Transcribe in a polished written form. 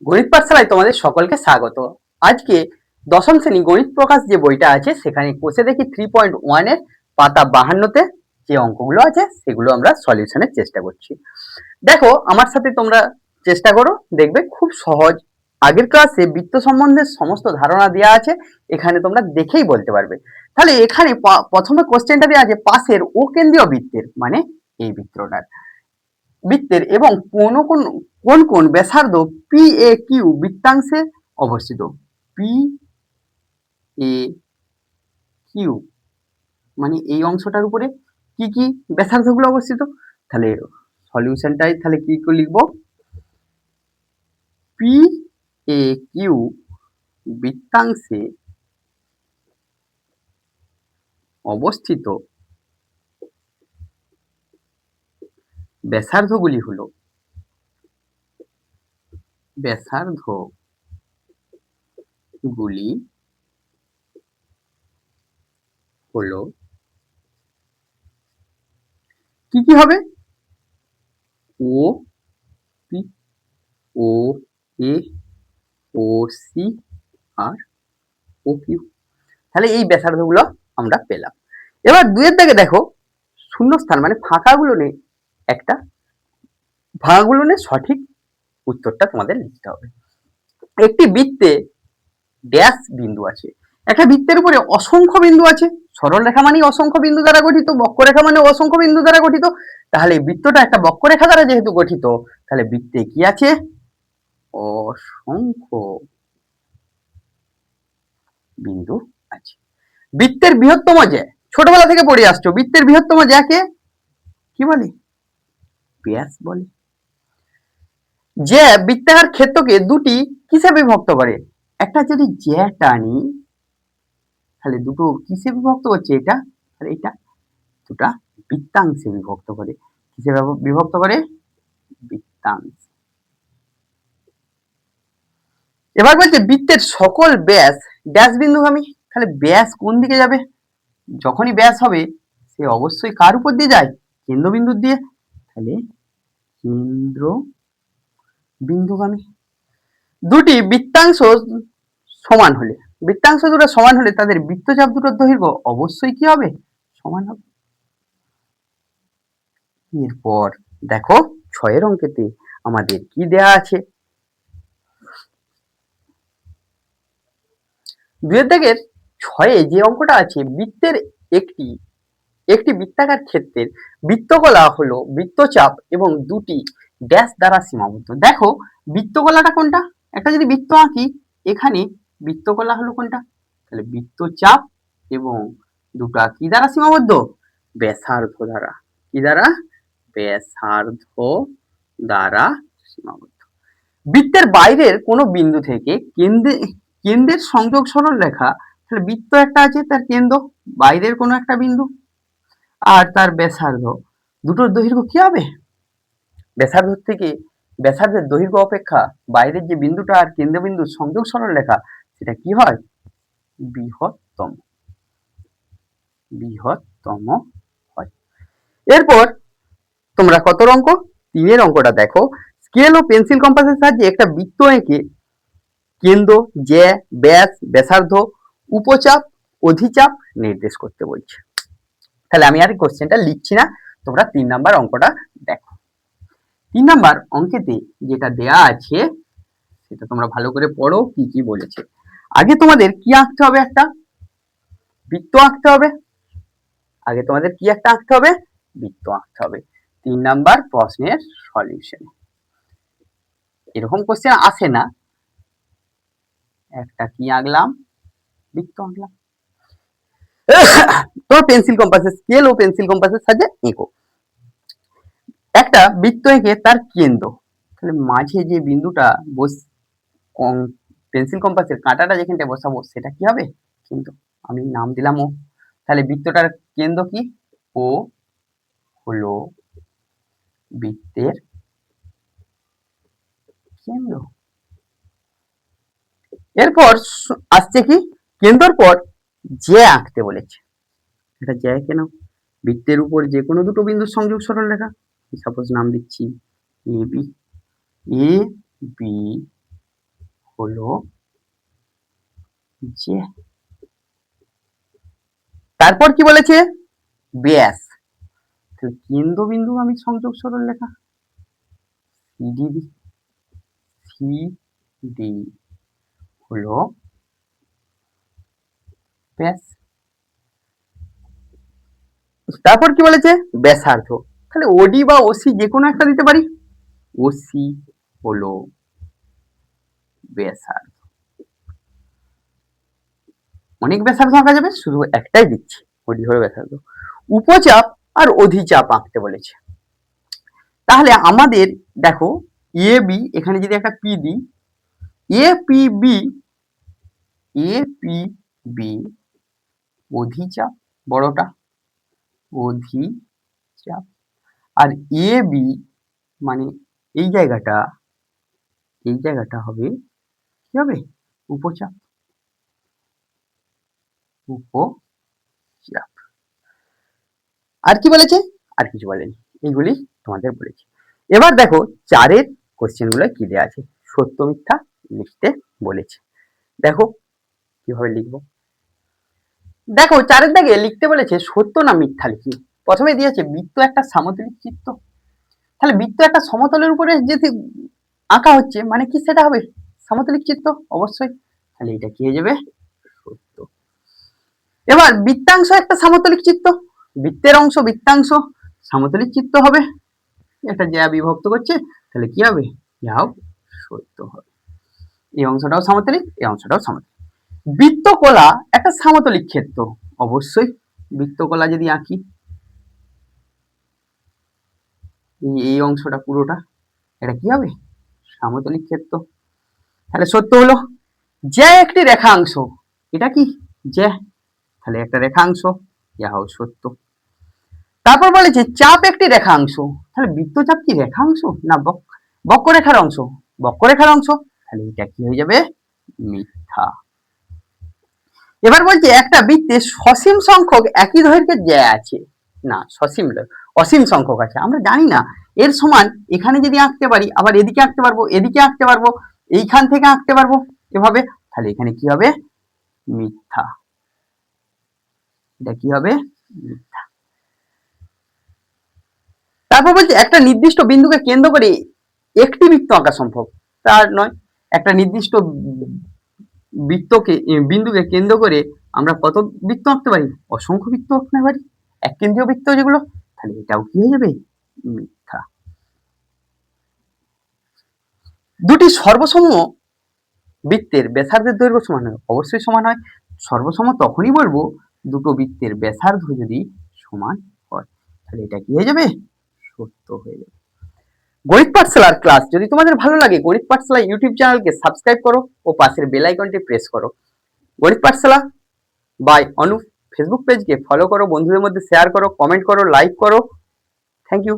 গণিত পাঠশালায় তোমাদের সকলকে স্বাগত। আজকে দশম শ্রেণী গণিত প্রকাশ যে বইটা আছে সেখানে কষে দেখি 3.1 এর পাতা 52-তে যে অঙ্কগুলো আছে সেগুলো আমরা সলিউশনের চেষ্টা করছি। দেখো আমার সাথে তোমরা চেষ্টা করো, দেখবে খুব সহজ। আগের ক্লাসে বৃত্ত সম্বন্ধে সমস্ত ধারণা দেওয়া আছে, এখানে তোমরা দেখেই বলতে পারবে। তাহলে এখানে প্রথমে কোশ্চেনটা দেওয়া আছে পাশের ও কেন্দ্রীয় বৃত্তের, মানে এই বৃত্তের এবং কোন কোন ব্যাসার্ধ পি এ কিউ বৃত্তাংশে অবস্থিত। পি এ কিউ মানে এই অংশটার উপরে কি কি ব্যাসার্ধগুলো অবস্থিত। তাহলে সলিউশনটাই তাহলে কি লিখবো, পি এ কিউ বৃত্তাংশে অবস্থিত ব্যাসার্ধগুলি হলো কি কি হবে, ও পি, ও এ, ও সি আর ও কিউ। তাহলে এই ব্যাসার্ধগুলো আমরা পেলাম। এবার দুইয়ের দাগে দেখো শূন্যস্থান মানে ফাঁকাগুলো নেই, একটা ফাঁকাগুলো নেই, সঠিক উত্তরটা তোমাদের লিখতে হবে। একটি বৃত্তে ড্যাশ বিন্দু আছে, একটা বৃত্তের উপরে অসংখ্য বিন্দু আছে। সরল রেখা মানে অসংখ্য বিন্দু দ্বারা গঠিত, বক্ররেখা মানে অসংখ্য বিন্দু দ্বারা গঠিত। তাহলে বৃত্তটা একটা বক্ররেখা দ্বারা যেহেতু গঠিত, তাহলে বৃত্তে কি আছে, অসংখ্য বিন্দু আছে। বৃত্তের বৃহত্তম জ্যা, ছোটবেলা থেকে পড়ে আসছো, বৃত্তের বৃহত্তম জ্যাকে কি বলে, ব্যাস বলে। জ্যা বৃত্তাকার ক্ষেত্রকে দুটি কিসে বিভক্ত করে, একটা যদি জ্যা টানি তাহলে দুটো কিসে বিভক্ত করছে, এটা আর এটা, দুটা বৃত্তাংশে বিভক্ত করে। কিসে বিভক্ত করে, বৃত্তাংশ। এবার বলছে বৃত্তের সকল ব্যাস ড্যাশ বিন্দুগামী। তাহলে ব্যাস কোন দিকে যাবে, যখনই ব্যাস হবে সে অবশ্যই কার উপর দিয়ে যায়, কেন্দ্রবিন্দু দিয়ে। তাহলে কেন্দ্র বিন্দুগামী। দুটি বৃত্তাংশ সমান হলে, বৃত্তাংশ দুটো সমান হলে তাদের বৃত্তচাপ দুটোর দৈর্ঘ্য অবশ্যই কি হবে, সমান হবে। এরপর দেখো 6 অঙ্কেতে আমাদের কি দেয়া আছে, 2 দাগের 6 যে অঙ্কটা আছে, বৃত্তের একটি একটি বৃত্তাকার ক্ষেত্রের বৃত্তকলা হলো বৃত্তচাপ এবং দুটি ড্যাশ দ্বারা সীমাবদ্ধ। দেখো বৃত্তকলাটা কোনটা, একটা যদি বৃত্ত আঁকি, এখানে বৃত্তকলা হলো কোনটা, তাহলে বৃত্তচাপ এবং দুটা কি দ্বারা সীমাবদ্ধ, ব্যাসার্ধ দ্বারা। কি দ্বারা, ব্যাসার্ধ দ্বারা সীমাবদ্ধ। বৃত্তের বাইরের কোনো বিন্দু থেকে কেন্দ্রের সংযোগ সরল রেখা, তাহলে বৃত্ত একটা আছে, তার কেন্দ্র বাইরের কোনো একটা বিন্দু আর তার ব্যাসার্ধ, দুটোর দৈর্ঘ্য কি হবে, ব্যাসার্ধ থেকে ব্যাসার্ধের দৈর্ঘ্য অপেক্ষা বাইরের যে বিন্দুটা আর কেন্দ্রবিন্দুর সংযোগ সরল রেখা সেটা কি হয়, বৃহত্তম। বৃহত্তম হয়। এরপর তোমরা কত অঙ্ক, 3 অঙ্কটা দেখো, স্কেল ও পেন্সিল কম্পাসের সাহায্যে একটা বৃত্ত এঁকে কেন্দ্র, জ্যা, ব্যাস, ব্যাসার্ধ, উপচাপ, অধিচাপ নির্দেশ করতে বলছে। তাহলে আমি আর কোশ্চেনটা লিখছি না, তোমরা 3 নাম্বার অঙ্কটা দেখো। 3 নাম্বার অঙ্কেতে যেটা দেয়া আছে সেটা তোমরা ভালো করে পড়ো, কি কি বলেছে। আগে তোমাদের কি আঁকতে হবে, একটা বৃত্ত আঁকতে হবে। আগে তোমাদের কি একটা আঁকতে হবে, বৃত্ত আঁকতে হবে। 3 নাম্বার প্রশ্নের সলিউশন এরকম কোশ্চেন আসে না, একটা কি আঁকলাম, বৃত্ত আঁকলাম। তোমার পেন্সিল কম্পাসের স্কেল ও পেন্সিল কম্পাসের সাহায্যে এঁকো একটা বৃত্ত এঁকে তার কেন্দ্র, তাহলে মাঝে যে বিন্দুটা পেন্সিল কম্পাসের কাঁটাটা যেখানটা বসাবো সেটা কি হবে, কিন্তু আমি নাম দিলাম ও। তাহলে বৃত্তটার কেন্দ্র কি, ও হলো বৃত্তের কেন্দ্র। এরপর আসছে কি, কেন্দ্রর পর জ্যা আঁকতে বলেছে। এটা জ্যা কেন, বৃত্তের উপর যে কোনো দুটো বিন্দুর সংযোগ সরল রেখা, সাপোজ নাম দিচ্ছি এ বি, এ বি হলো যে। তারপর কি বলেছে? ব্যাস। তাহলে কেন্দ্রবিন্দু আমি সংযোগ সরল লেখা সিডি সিডি হলো ব্যাস। তারপর কি বলেছে? ব্যাসার্ধ। তাহলে ওডি বা ওসি যে কোনো একটা দিতে পারি। ওসি হলো ব্যাসার্ধ। অনেক ব্যাসার্ধ আঁকা যাবে, শুধু একটাই দিচ্ছি, ওডি হলো ব্যাসার্ধ। উপচাপ আর অধিচাপ আঁকতে বলেছে। তাহলে আমাদের দেখো এ বি, এখানে যদি একটা পি দিই, A P B, A P B অধিচাপ বড়টা, অধিচাপ। আর এ বি মানে এই জায়গাটা, এই জায়গাটা হবে কি হবে? উপচাপ, উপচাপ। আর কি বলেছে? আর কিছু বলেনি, এইগুলি তোমাদের বলেছে। এবার দেখো 4-এর কোশ্চেন গুলো কি দেওয়া আছে, সত্য মিথ্যা লিখতে বলেছে। দেখো কিভাবে লিখবো। দেখো 4-এর দাগে লিখতে বলেছে সত্য না মিথ্যা লিখি। প্রথমে দিয়েছে বৃত্ত একটা সামতলিক চিত্র। তাহলে বৃত্ত একটা সমতলের উপরে যদি আঁকা হচ্ছে মানে কি সেটা হবে সমতলিক চিত্র অবশ্যই। তাহলে এটা কি হয়ে যাবে? সত্য। এবার বৃত্তাংশ একটা সমতলিক চিত্র, বৃত্তের অংশ বৃত্তাংশ সমতলিক চিত্র হবে। এটা যা বিভক্ত করছে তাহলে কি হবে? যাও সত্য হবে। এই অংশটাও সমতলিক, এই অংশটাও সমতলিক। বৃত্তকলা একটা সমতলিক ক্ষেত্র, অবশ্যই। বৃত্তকলা যদি আঁকি, এই অংশটা পুরোটা, এটা কি হবে? সমতলিক ক্ষেত্র। তাহলে সত্য হলো। যে একটি রেখাংশ, এটা কি? যে, তাহলে একটা রেখাংশ, ইহাও সত্য। তারপর বলেছে চাপ একটি রেখাংশ। তাহলে বৃত্তচাপ কি রেখাংশ না বক্ররেখার অংশ? বক্ররেখার অংশ। তাহলে এটা কি হয়ে যাবে? মিথ্যা। এবার বলছে একটা বৃত্তে সসীম সংখ্যক একই দৈর্ঘ্যের জ্যা আছে। না, সসীম নয়, অসীম সংখ্যক আছে। আমরা জানি না এর সমান এখানে যদি আঁকতে পারি, আবার এদিকে আঁকতে পারবো, এদিকে আঁকতে পারবো, এইখান থেকে আঁকতে পারবো এভাবে। তাহলে এখানে কি হবে? মিথ্যা। এটা কি হবে? মিথ্যা। তারপর বলছে একটা নির্দিষ্ট বিন্দুকে কেন্দ্র করে একটি বৃত্ত আঁকা সম্ভব। তার নয়, একটা নির্দিষ্ট বৃত্তকে বিন্দুকে কেন্দ্র করে আমরা কত বৃত্ত আঁকতে পারি? অসংখ্য বৃত্ত আঁকতে পারি, এক কেন্দ্রীয় বৃত্ত যেগুলো। তাহলে এটাও কি হয়ে যাবে? মিথ্যা। দুটি সর্বসম বৃত্তের ব্যাসার্ধের দৈর্ঘ্য সমান হয়, অবশ্যই সমান হয়। সর্বসম তখনই বলবো দুটো বৃত্তের ব্যাসার্ধ যদি সমান হয়। তাহলে এটা কি হয়ে যাবে? সত্য হয়ে যাবে। গণিত পাঠশালার ক্লাস যদি তোমাদের ভালো লাগে, গণিত পাঠশালা ইউটিউব চ্যানেলকে সাবস্ক্রাইব করো ও পাশের বেল আইকনটি প্রেস করো। গণিত পাঠশালা বাই অনুপ ফেসবুক পেজকে ফলো করো, বন্ধুদের মধ্যে শেয়ার করো, কমেন্ট করো, লাইক করো। Thank you.